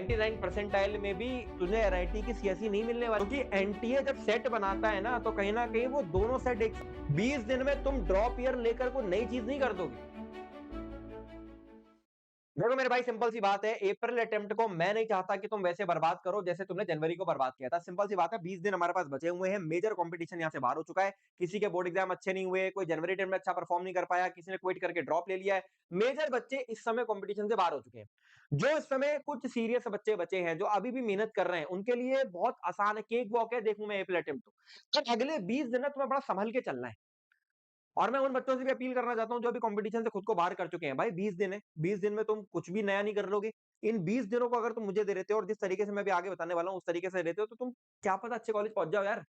99 percentile में भी तुझे एनआईटी की सीएसई नहीं मिलने वाली, क्योंकि एनटीए जब सेट बनाता है ना तो कहीं ना कहीं वो दोनों सेट 20 दिन में तुम ड्रॉप ईयर लेकर कोई नई चीज नहीं कर दोगे। देखो मेरे भाई, सिंपल सी बात है, अप्रैल अटेम्प्ट को मैं नहीं चाहता कि तुम वैसे बर्बाद करो जैसे तुमने जनवरी को बर्बाद किया था। सिंपल सी बात है, 20 दिन हमारे पास बचे हुए हैं, मेजर कंपटीशन यहाँ से बाहर हो चुका है, किसी के बोर्ड एग्जाम अच्छे नहीं हुए, कोई जनवरी अटेम्प्ट में अच्छा परफॉर्म नहीं कर पाया, किसी ने क्विट करके ड्रॉप ले लिया है। मेजर बच्चे इस समय कंपटीशन से बाहर हो चुके हैं। जो इस समय कुछ सीरियस बच्चे बचे हैं, जो अभी भी मेहनत कर रहे हैं, उनके लिए बहुत आसान है, केक वॉक है, देखूं मैं अप्रैल अटेम्प्ट। तो अगले 20 दिन में तुम्हें बड़ा संभल के चलना है। और मैं उन बच्चों से भी अपील करना चाहता हूं जो अभी कंपटीशन से खुद को बाहर कर चुके हैं। भाई 20 दिन है, 20 दिन में तुम कुछ भी नया नहीं कर लोगे। इन 20 दिनों को अगर तुम मुझे दे देते हो और जिस तरीके से मैं भी आगे बताने वाला हूं उस तरीके से देते हो, तो तुम क्या पता अच्छे कॉलेज पहुंच जाओ यार।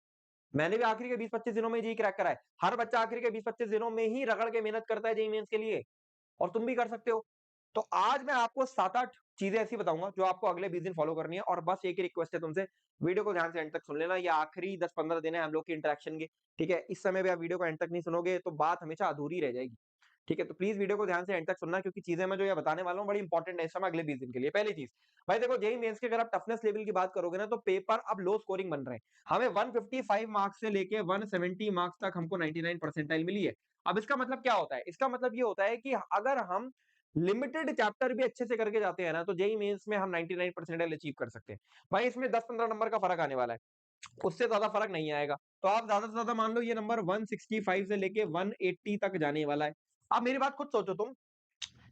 मैंने भी आखिरी के 20-25 दिनों में जी क्रैक करा है। हर बच्चा आखिरी के 20-25 दिनों में ही रगड़ के मेहनत करता है जेईई मेंस के लिए, और तुम भी कर सकते हो। तो आज मैं आपको 7-8 चीजें ऐसी बताऊंगा जो आपको अगले 20 दिन फॉलो करनी है। और बस एक ही रिक्वेस्ट है तुमसे, वीडियो को ध्यान से एंड तक सुन लेना। ये आखिरी 10-15 दिन है हम लोग की इंटरेक्शन के, ठीक है। इस समय भी आप वीडियो को एंड तक नहीं सुनोगे तो बात हमेशा अधूरी रह जाएगी, ठीक है। तो प्लीज वीडियो को ध्यान से एंड तक सुनना, क्योंकि चीजें मैं जो ये बताने वाला हूँ बड़ी इंपॉर्टेंट है इस समय अगले 20 दिन के लिए। पहली चीज, भाई देखो, जेईई मेंस की अगर आप टफनेस लेवल की बात करोगे ना, तो पेपर अब लो स्कोरिंग बन रहे हैं। हमें 155 मार्क्स से लेके 170 मार्क्स तक हमको 99 परसेंटाइल मिली है। अब इसका मतलब क्या होता है? इसका मतलब ये होता है कि अगर हम लिमिटेड चैप्टर भी अच्छे से करके जाते हैं ना, तो जेईई मेंस में हम 99 परसेंटाइल अचीव कर सकते हैं। भाई इसमें 10-15 नंबर का फर्क आने वाला है, उससे ज्यादा फर्क नहीं आएगा। तो आप ज्यादा से ज्यादा मान लो ये नंबर 165 से लेके 180 तक जाने वाला है। अब मेरी बात खुद सोचो तुम,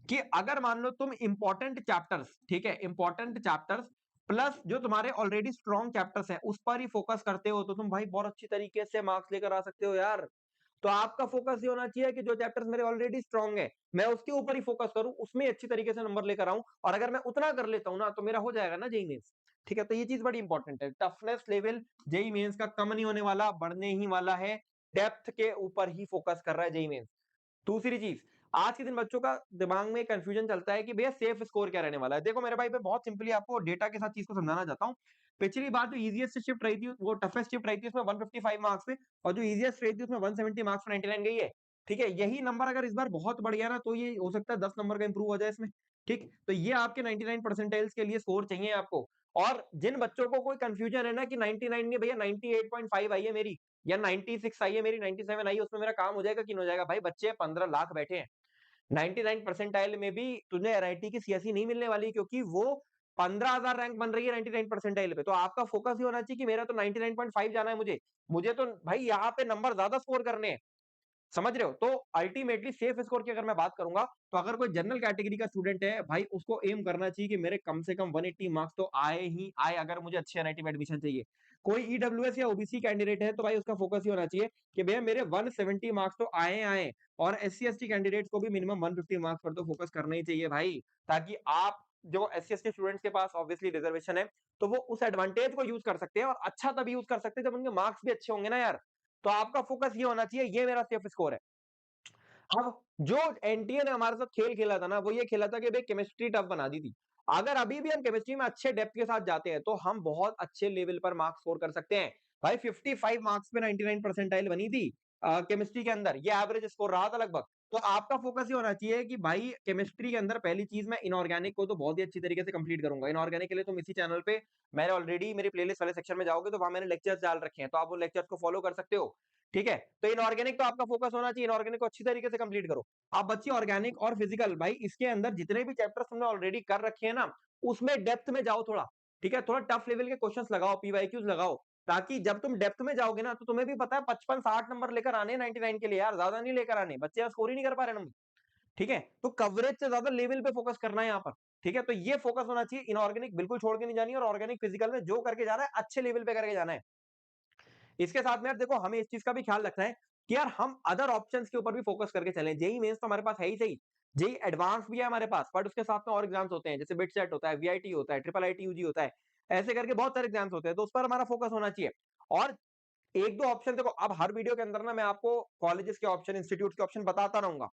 कि अगर मान लो तुम इंपॉर्टेंट चैप्टर्स, ठीक है, इंपॉर्टेंट चैप्टर्स प्लस जो तुम्हारे ऑलरेडी स्ट्रॉन्ग चैप्टर्स हैं उस पर ही फोकस करते हो, तो तुम भाई बहुत अच्छी तरीके से मार्क्स लेकर आ सकते हो यार। तो आपका फोकस ये होना चाहिए कि जो चैप्टर्स मेरे ऑलरेडी स्ट्रॉन्ग है मैं उसके ऊपर ही फोकस करूं, उसमें अच्छी तरीके से नंबर लेकर आऊं। और अगर मैं उतना कर लेता हूं ना, तो मेरा हो जाएगा ना जेईई मेंस, ठीक है। तो ये चीज बड़ी इंपॉर्टेंट है, टफनेस लेवल जेईई मेंस का कम नहीं होने वाला, बढ़ने ही वाला है। डेप्थ के ऊपर ही फोकस कर रहा है जेईई मेंस। दूसरी चीज, आज के दिन बच्चों का दिमाग में कंफ्यूजन चलता है कि भैया सेफ स्कोर क्या रहने वाला है। देखो मेरे भाई, मैं बहुत सिंपली आपको डेटा के साथ चीज को समझाना चाहता हूँ। पिछली बार जो इजीएस्ट शिफ्ट रही थी, वो टफेस्ट शिफ्ट रही थी, उसमें 155 मार्क्स पे, और जो इजीएस्ट रही थी उसमें 170 मार्क्स पर 99 गई है, ठीक है। यही नंबर अगर इस बार बहुत बढ़ गया ना, तो ये हो सकता है 10 नंबर का इंप्रूव हो जाए इसमें, ठीक। तो ये आपके 99 परसेंटाइल्स के लिए स्कोर चाहिए आपको। और जिन बच्चों को कोई कंफ्यूजन है ना कि 99 में भैया 98.5 आई है मेरी, या 96 आई है मेरी, 97 आई है, उसमें मेरा काम हो जाएगा कि नहीं हो जाएगा, भाई बच्चे 15 लाख बैठे हैं। 99 परसेंटाइल में भी तुझे एनआईटी की सीएसई नहीं मिलने वाली, क्योंकि वो 15,000 रैंक बन रही है 99 परसेंटाइल पे। तो आपका फोकस ये होना चाहिए कि मेरा तो 99.5 जाना है, मुझे मुझे तो भाई यहाँ पे नंबर ज्यादा स्कोर करने हैं, समझ रहे हो। तो अल्टीमेटली सेफ स्कोर की अगर मैं बात करूंगा, तो अगर कोई जनरल कैटेगरी का स्टूडेंट है, भाई उसको एम करना चाहिए कि मेरे कम से कम 180 मार्क्स तो आए ही आए, अगर मुझे अच्छे एनआईटी में एडमिशन चाहिए। कोई ईडब्ल्यूएस या ओबीसी कैंडिडेट है, तो भाई उसका फोकस ये होना चाहिए कि भैया मेरे 170 मार्क्स तो आए आए। और एससी एसटी कैंडिडेट्स को भी मिनिमम 150 मार्क्स पर तो फोकस करना ही चाहिए भाई, ताकि आप जो एससी एसटी स्टूडेंट्स के पास ऑब्वियसली रिजर्वेशन है, तो वो उस एडवांटेज को यूज कर सकते हैं, और अच्छा तभी यूज कर सकते हैं जब उनके मार्क्स भी अच्छे होंगे ना यार। तो आपका फोकस ये होना चाहिए, ये मेरा सेफ स्कोर है। अब जो एनटीए ने हमारे साथ खेल खेला था ना, वो ये खेला था कि भाई केमिस्ट्री टफ बना दी थी। अगर अभी भी हम केमिस्ट्री में अच्छे डेप्थ के साथ जाते हैं, तो हम बहुत अच्छे लेवल पर मार्क्स स्कोर कर सकते हैं। भाई 55 मार्क्स पे 99 परसेंटाइल बनी थी केमिस्ट्री के अंदर, ये एवरेज स्कोर रहा था लगभग। तो आपका फोकस ये होना चाहिए कि भाई केमिस्ट्री के अंदर पहली चीज, मैं इनऑर्गेनिक को तो बहुत ही अच्छी तरीके से कंप्लीट करूंगा। इनऑर्गेनिक के लिए तुम इसी चैनल पे, मैंने ऑलरेडी मेरी प्लेलिस्ट वाले सेक्शन में जाओगे तो वहां मैंने लेक्चर्स डाल रखे हैं, तो आप वो लेक्चर्स को फॉलो कर सकते हो, ठीक है। तो इनऑर्गेनिक तो आपका फोकस होना चाहिए, इनऑर्गेनिक को अच्छी तरीके से कंप्लीट करो। आप बच्चे ऑर्गेनिक और फिजिकल, भाई इसके अंदर जितने भी चैप्टर्स तुमने ऑलरेडी कर रखे हैं ना, उसमें डेप्थ में जाओ थोड़ा, ठीक है। थोड़ा टफ लेवल के क्वेश्चंस लगाओ, पीवाईक्यूज लगाओ, ताकि जब तुम डेप्थ में जाओगे ना, तो तुम्हें भी पता है 55-60 नंबर लेकर आने 99 के लिए यार, ज्यादा नहीं लेकर आने, बच्चे स्कोर ही नहीं कर पा रहे नंबर, ठीक है। तो कवरेज से ज्यादा लेवल पे फोकस करना है यहाँ पर, ठीक है। तो ये फोकस होना चाहिए, इनऑर्गेनिक बिल्कुल छोड़ के नहीं जानी, और ऑर्गेनिक फिजिकल में जो करके जाना है अच्छे लेवल पे करके जाना है। इसके साथ में यार देखो, हमें इस चीज का भी ख्याल रखना है कि यार हम अदर ऑप्शंस के ऊपर भी फोकस करके चलें। जेई मेंस तो हमारे पास है ही सही, जेई एडवांस भी है हमारे पास, बट उसके साथ में और एग्जाम्स होते हैं, जैसे बिट सेट होता है, वीआईटी होता है, ट्रिपल आईटी यूजी होता है, ऐसे करके बहुत सारे एग्जाम्स होते हैं, तो उस पर हमारा फोकस होना चाहिए। और एक दो ऑप्शन देखो, अब हर वीडियो के अंदर ना मैं आपको कॉलेजेस के ऑप्शन, इंस्टीट्यूट के ऑप्शन बताता रहूंगा,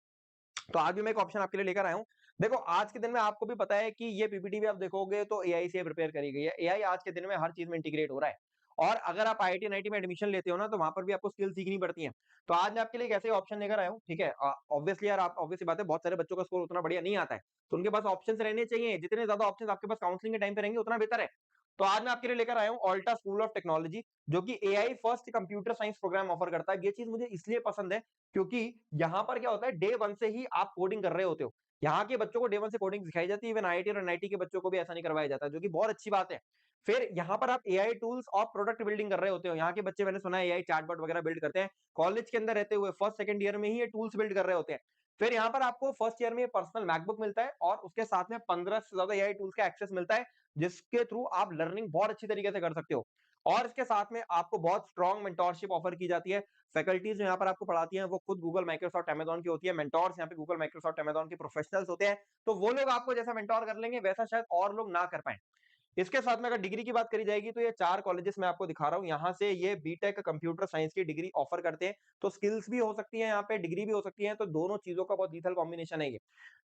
तो आज भी मैं एक ऑप्शन आपके लिए लेकर आया हूं। देखो आज के दिन में आपको भी पता है कि ये पीपीटी भी आप देखोगे तो एआई से प्रिपेयर करी गई है। एआई आज के दिन में हर चीज में इंटीग्रेट हो रहा है, और अगर आप आईआईटी एनआईटी में एडमिशन लेते हो ना, तो वहां पर भी आपको स्किल सीखनी पड़ती है। तो आज मैं आपके लिए एक ऐसे ऑप्शन लेकर आया हूँ, ठीक है। ऑब्वियसली यार, आप ऑब्वियसली बात है, बहुत सारे बच्चों का स्कोर उतना बढ़िया नहीं आता है, तो उनके पास ऑप्शंस रहने चाहिए। जितने ज्यादा ऑप्शंस आपके पास काउंसलिंग के टाइम पे रहेंगे, उतना बेहतर है। तो आज मैं आपके लिए लेकर आया हूँ ऑल्टा स्कूल ऑफ टेक्नोलॉजी, जो कि AI first computer science program offer करता है। ये चीज मुझे इसलिए पसंद है क्योंकि यहाँ पर क्या होता है, डे वन से ही आप कोडिंग कर रहे होते हो। यहाँ के बच्चों को डे वन से कोडिंग सिखाई जाती है। इवन आईआईटी और एनआईटी के बच्चों को भी ऐसा नहीं करवाया जाता, जो कि बहुत अच्छी बात है। फिर यहाँ पर आप एआई टूल्स और प्रोडक्ट बिल्डिंग कर रहे होते हो। यहाँ के बच्चे, मैंने सुना है, एआई चैटबॉट वगैरह बिल्ड करते हैं कॉलेज के अंदर रहते हुए, फर्स्ट सेकंड ईयर में ही ये टूल्स बिल्ड कर रहे होते हैं। फिर यहाँ पर आपको फर्स्ट ईयर में पर्सनल मैकबुक मिलता है और उसके साथ में 15 से ज्यादा एआई टूल्स का एक्सेस मिलता है, जिसके थ्रू आप लर्निंग बहुत अच्छी तरीके से कर सकते हो। और इसके साथ में आपको बहुत स्ट्रॉन्ग मेंटोरशिप ऑफर की जाती है। फैकल्टीज जो यहाँ पर आपको पढ़ाती हैं, वो खुद गूगल, माइक्रोसॉफ्ट, अमेजॉन की होती है। मेंटोर्स यहाँ पे गूगल, माइक्रोसॉफ्ट, अमेजॉन के प्रोफेशनल्स होते हैं। तो वो लोग आपको जैसा मेंटोर कर लेंगे, वैसा शायद और लोग ना कर पाए। इसके साथ में अगर डिग्री की बात करी जाएगी, तो ये 4 कॉलेजेस मैं आपको दिखा रहा हूँ। यहाँ से ये बीटेक कंप्यूटर साइंस की डिग्री ऑफर करते हैं। तो स्किल्स भी हो सकती है यहाँ पे, डिग्री भी हो सकती है, तो दोनों चीजों का बहुत लीथल कॉम्बिनेशन है ये।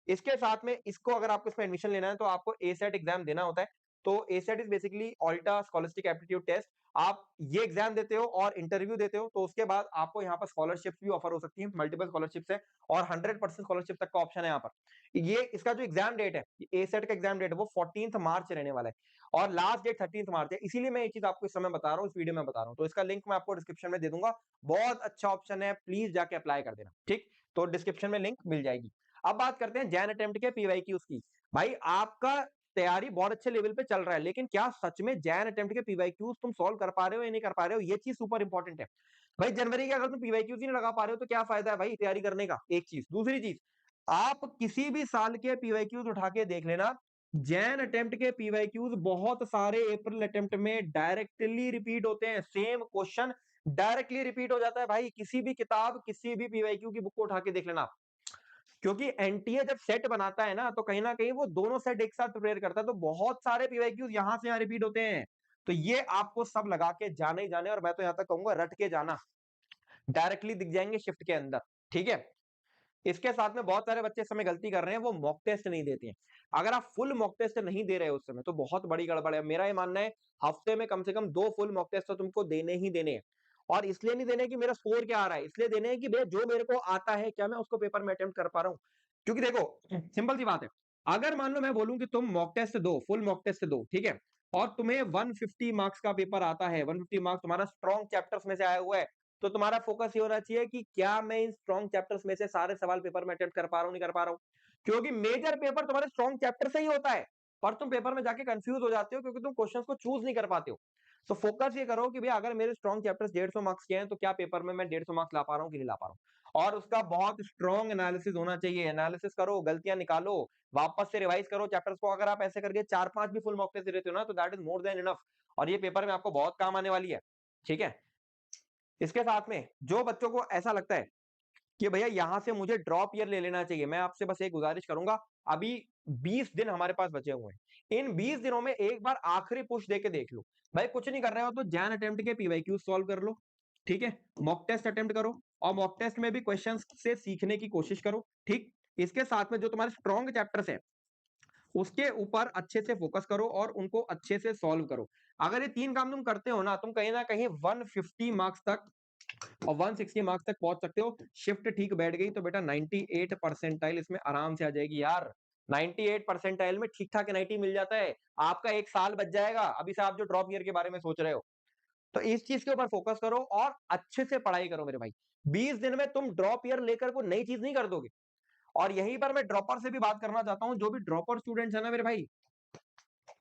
इसके साथ में इसको अगर आपको इसमें एडमिशन लेना है, तो आपको एसेट एग्जाम देना होता है। तो एसेट इज बेसिकली ऑल्टा स्कॉलस्टिक एप्टीट्यूड टेस्ट। आप ये एग्जाम देते हो और इंटरव्यू देते हो, तो उसके बाद आपको यहाँ पर स्कॉलरशिप भी ऑफर हो सकती है। मल्टीपल स्कॉलरशिप्स है और 100% स्कॉलरशिप तक का ऑप्शन है यहाँ पर। ये इसका जो एग्जाम डेट है, एसेट का एग्जाम डेट है, वो 14 मार्च रहने वाला है और लास्ट डेट 13 मार्च है। इसीलिए मैं ये चीज आपको इस समय बता रहा हूँ, इस वीडियो में बता रहा हूँ। तो इसका लिंक मैं आपको डिस्क्रिप्शन में दे दूंगा। बहुत अच्छा ऑप्शन है, प्लीज जाके अप्लाई कर देना, ठीक। तो डिस्क्रिप्शन में लिंक मिल जाएगी। अब बात करते हैं जैन अटेम्प्ट के पीवाईक्यूज की। भाई आपका तैयारी बहुत अच्छे लेवल पे चल रहा है, लेकिन क्या सच में जैन अटेम्प्ट के पीवाईक्यूज तुम सॉल्व कर पा रहे हो या नहीं कर पा रहे हो? ये चीज सुपर इंपॉर्टेंट है। भाई जनवरी के अगर तुम पीवाईक्यूज ही नहीं लगा पा रहे हो, तो क्या फायदा है भाई तैयारी करने का? एक चीज। दूसरी चीज, आप किसी भी साल के पीवाईक्यूज उठा के देख लेना, जैन अटेम्प्ट के पीवाईक्यूज बहुत सारे अप्रैल अटेम्प्ट में डायरेक्टली रिपीट होते हैं। सेम क्वेश्चन डायरेक्टली रिपीट हो जाता है भाई। किसी भी किताब, किसी भी पीवाईक्यू की बुक को उठा के देख लेना आप। क्योंकि एनटीए जब सेट बनाता है ना, तो कहीं ना कहीं वो दोनों सेट एक साथ प्रिपेयर करता है। तो बहुत सारे पीवाईक्यूज यहां से यहां रिपीट होते हैं। तो ये आपको सब लगा के जाने ही जाने, और मैं तो यहां तक कहूंगा रट के जाना, डायरेक्टली दिख जाएंगे शिफ्ट के अंदर, ठीक है। इसके साथ में बहुत सारे बच्चे इस समय गलती कर रहे हैं, वो मॉक टेस्ट नहीं देते हैं। अगर आप फुल मॉक टेस्ट नहीं दे रहे हो उस समय, तो बहुत बड़ी गड़बड़ है। मेरा ये मानना है, हफ्ते में कम से कम 2 फुल मॉक टेस्ट तो तुमको देने ही देने हैं। और इसलिए नहीं देने कि मेरा स्कोर क्या आ रहा है, इसलिए देने हैं कि भैया जो मेरे को आता है, क्या मैं उसको पेपर में अटेम्प्ट कर पा रहा हूँ। क्योंकि देखो, सिंपल सी बात है, अगर मान लो मैं बोलूं कि तुम मॉक टेस्ट दो, फुल मॉक टेस्ट दो, ठीक है, और तुम्हें 150 मार्क्स का पेपर आता है, 150 मार्क्स तुम्हारा स्ट्रॉन्ग चैप्टर्स में से आया हुआ है, तो तुम्हारा फोकस ये होना चाहिए कि क्या मैं इन स्ट्रॉन्ग चैप्टर्स में से सारे सवाल पेपर में अटेम्प्ट कर पा रहा हूं, नहीं कर पा रहा हूं। क्योंकि मेजर पेपर तुम्हारे स्ट्रॉन्ग चैप्टर से ही होता है, पर तुम पेपर में जाके कंफ्यूज हो जाते हो क्योंकि तुम क्वेश्चंस को चूज नहीं कर पाते हो। तो फोकस ये करो कि भैया अगर मेरे स्ट्रॉन्ग चैप्टर्स 150 मार्क्स के हैं, तो क्या पेपर में मैं 150 मार्क्स ला पा रहा हूँ कि नहीं ला पा रहा हूँ। और उसका बहुत स्ट्रॉन्ग एनालिसिस होना चाहिए। एनालिसिस करो, गलतियां निकालो, वापस से रिवाइज करो चैप्टर्स को। अगर आप ऐसे करके 4-5 भी फुल मॉक टेस्ट देते हो ना, तो that is more than enough, और ये पेपर में आपको बहुत काम आने वाली है, ठीक है। इसके साथ में जो बच्चों को ऐसा लगता है कि भैया यहां से मुझे ड्रॉप ईयर ले लेना चाहिए, मैं आपसे बस एक गुजारिश करूंगा, अभी 20 दिन हमारे पास बचे हुए हैं। इन 20 दिनों में एक बार आखिरी पुश देके देख लो। भाई कुछ नहीं कर रहे हो तो जैन अटेम्प्ट के पीवाईक्यू सॉल्व कर लो, ठीक है। मॉक टेस्ट अटेम्प्ट करो, और मॉक टेस्ट में भी क्वेश्चंस से सीखने की कोशिश करो, ठीक। इसके साथ में जो तुम्हारे स्ट्रॉन्ग चैप्टर्स है, उसके ऊपर अच्छे से फोकस करो और उनको अच्छे से सॉल्व करो। अगर ये 3 काम तुम करते हो ना कहीं 150 मार्क्स तक और 160 मार्क्स तक पहुंच सकते हो। शिफ्ट ठीक बैठ गई तो बेटा 98 परसेंटाइल इसमें आराम से आ जाएगी यार। 98 परसेंटाइल में ठीक ठाक एनआईटी मिल जाता है, आपका एक साल बच जाएगा अभी से। आप जो ड्रॉप ईयर के बारे में सोच रहे हो, तो इस चीज के ऊपर फोकस करो और अच्छे से पढ़ाई करो मेरे भाई। 20 दिन में तुम ड्रॉप ईयर लेकर कोई नई चीज नहीं कर दोगे। और यहीं पर मैं ड्रॉपर से भी बात करना चाहता हूं। जो भी ड्रॉपर स्टूडेंट्स है ना मेरे भाई,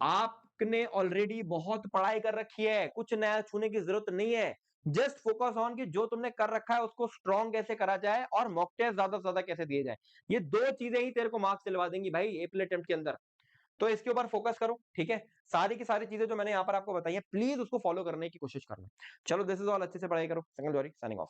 आपने ऑलरेडी बहुत पढ़ाई कर रखी है, कुछ नया छूने की जरूरत नहीं है। जस्ट फोकस ऑन कि जो तुमने कर रखा है उसको स्ट्रॉन्ग कैसे करा जाए और मॉक टेस्ट ज्यादा से ज्यादा कैसे दिए जाए। ये 2 चीजें ही तेरे को मार्क्स दिलवा देंगी भाई एपीएल अटेम्प्ट के अंदर। तो इसके ऊपर फोकस करो, ठीक है। सारी की सारी चीजें जो मैंने यहाँ पर आपको बताई है, प्लीज उसको फॉलो करने की कोशिश करना। चलो, दिस इज ऑल। अच्छे से पढ़ाई करो। संगल जौहरी साइनिंग ऑफ।